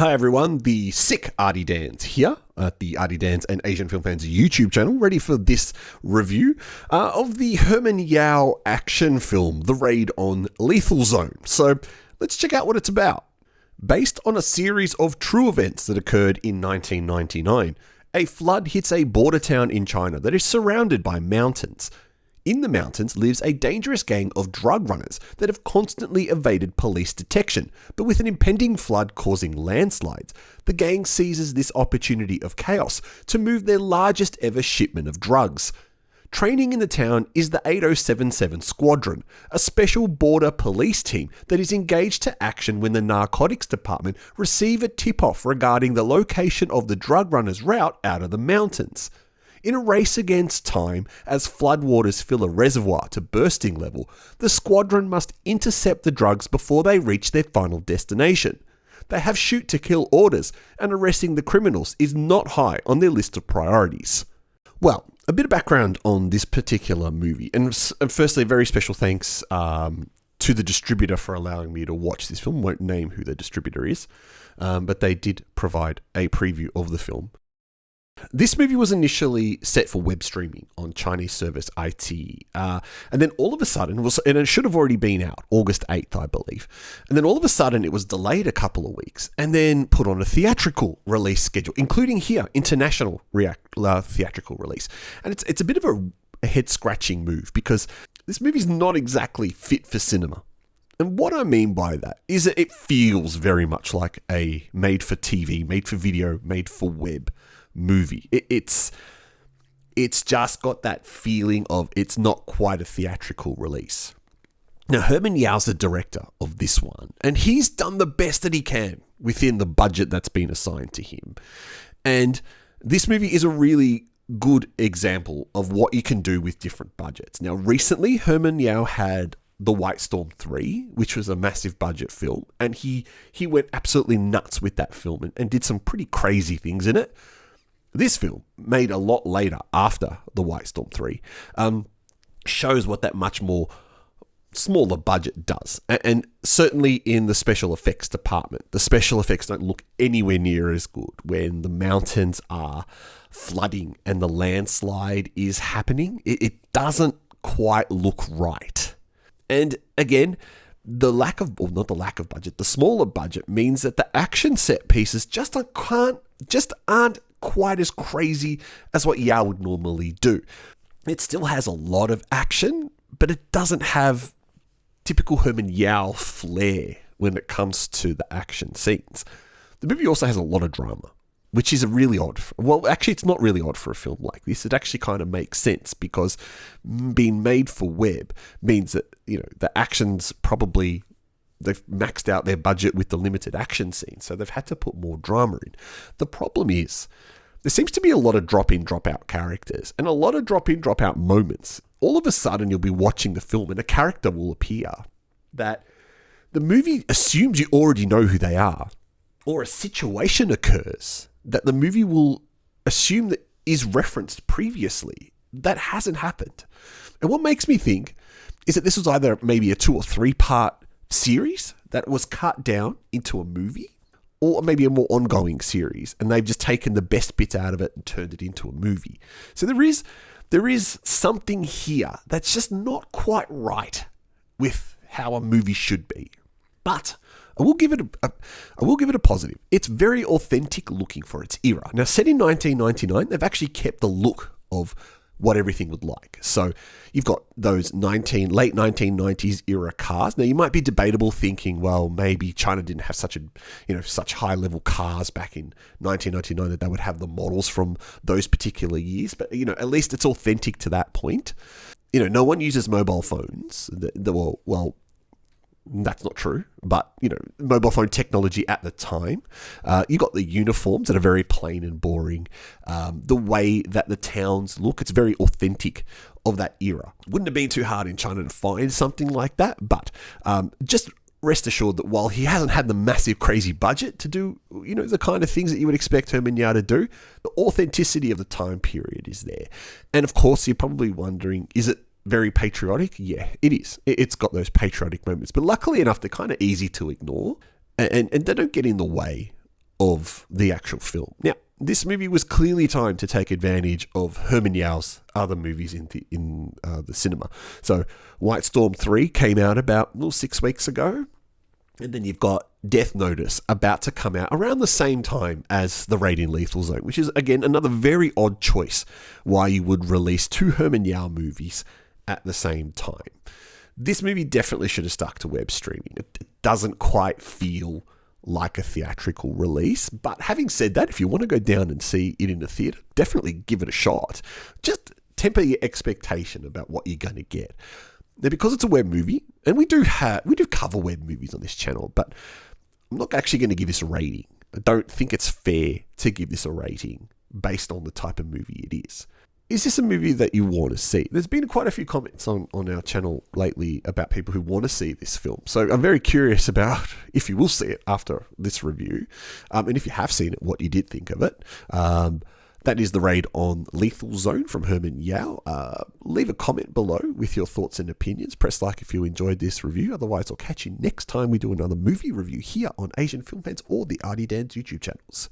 Hi everyone, the sick Artie Dans here at the Artie Dans and Asian Film Fans YouTube channel, ready for this review of the Herman Yau action film, The Raid on Lethal Zone. So let's check out what it's about. Based on a series of true events that occurred in 1999, a flood hits a border town in China that is surrounded by mountains. In the mountains lives a dangerous gang of drug runners that have constantly evaded police detection, but with an impending flood causing landslides, the gang seizes this opportunity of chaos to move their largest ever shipment of drugs. Training in the town is the 8077 Squadron, a special border police team that is engaged to action when the narcotics department receive a tip-off regarding the location of the drug runners' route out of the mountains. In a race against time, as floodwaters fill a reservoir to bursting level, the squadron must intercept the drugs before they reach their final destination. They have shoot-to-kill orders, and arresting the criminals is not high on their list of priorities. Well, a bit of background on this particular movie, and firstly, a very special thanks to the distributor for allowing me to watch this film. Won't name who the distributor is, but they did provide a preview of the film. This movie was initially set for web streaming on Chinese service iQIYI, and then all of a sudden, and it should have already been out, August 8th, I believe, and then all of a sudden it was delayed a couple of weeks, and then put on a theatrical release schedule, including here, international theatrical release. And it's a bit of a head-scratching move, because this movie's not exactly fit for cinema. And what I mean by that is that it feels very much like a made-for-TV, made-for-video, made-for-web movie. It's just got that feeling of it's not quite a theatrical release. Now, Herman Yau's the director of this one, and he's done the best that he can within the budget that's been assigned to him. And this movie is a really good example of what you can do with different budgets. Now, recently, Herman Yau had The White Storm 3, which was a massive budget film, and he went absolutely nuts with that film and did some pretty crazy things in it. This film, made a lot later after The White Storm 3, shows what that much more smaller budget does. And certainly in the special effects department, the special effects don't look anywhere near as good when the mountains are flooding and the landslide is happening. It doesn't quite look right. And again, the smaller budget means that the action set pieces just aren't quite as crazy as what Yau would normally do. It still has a lot of action, but it doesn't have typical Herman Yau flair when it comes to the action scenes. The movie also has a lot of drama, which is really odd. Well, actually, it's not really odd for a film like this. It actually kind of makes sense because being made for web means that, the action's probably, they've maxed out their budget with the limited action scenes, so they've had to put more drama in. The problem is, there seems to be a lot of drop-in, drop-out characters, and a lot of drop-in, drop-out moments. All of a sudden, you'll be watching the film, and a character will appear that the movie assumes you already know who they are, or a situation occurs that the movie will assume that is referenced previously. That hasn't happened. And what makes me think is that this was either maybe a 2 or 3 part series that was cut down into a movie, or maybe a more ongoing series, and they've just taken the best bits out of it and turned it into a movie. So there is something here that's just not quite right with how a movie should be. But I will give it a positive. It's very authentic looking for its era. Now, set in 1999, they've actually kept the look of what everything would like. So you've got those late 1990s era cars. Now, you might be debatable thinking, well, maybe China didn't have such high level cars back in 1999 that they would have the models from those particular years. But, at least it's authentic to that point. No one uses mobile phones. Well, that's not true, but, mobile phone technology at the time, you got the uniforms that are very plain and boring. The way that the towns look, it's very authentic of that era. Wouldn't have been too hard in China to find something like that, but just rest assured that while he hasn't had the massive crazy budget to do, the kind of things that you would expect Herman Yau to do, the authenticity of the time period is there. And of course, you're probably wondering, is it very patriotic? Yeah, it is. It's got those patriotic moments, but luckily enough, they're kind of easy to ignore, and they don't get in the way of the actual film. Now, this movie was clearly timed to take advantage of Herman Yau's other movies in the cinema. So, White Storm 3 came out about 6 weeks ago. And then you've got Death Notice about to come out around the same time as The Raid in Lethal Zone, which is, again, another very odd choice why you would release 2 Herman Yau movies at the same time. This movie definitely should have stuck to web streaming. It doesn't quite feel like a theatrical release. But having said that, if you want to go down and see it in the theatre, definitely give it a shot. Just temper your expectation about what you're going to get. Now, because it's a web movie, and we do cover web movies on this channel, but I'm not actually going to give this a rating. I don't think it's fair to give this a rating based on the type of movie it is. Is this a movie that you want to see? There's been quite a few comments on our channel lately about people who want to see this film. So I'm very curious about if you will see it after this review. And if you have seen it, what you did think of it. That is The Raid on Lethal Zone from Herman Yau. Leave a comment below with your thoughts and opinions. Press like if you enjoyed this review. Otherwise, I'll catch you next time we do another movie review here on Asian Film Fans or the Artie Dan's YouTube channels.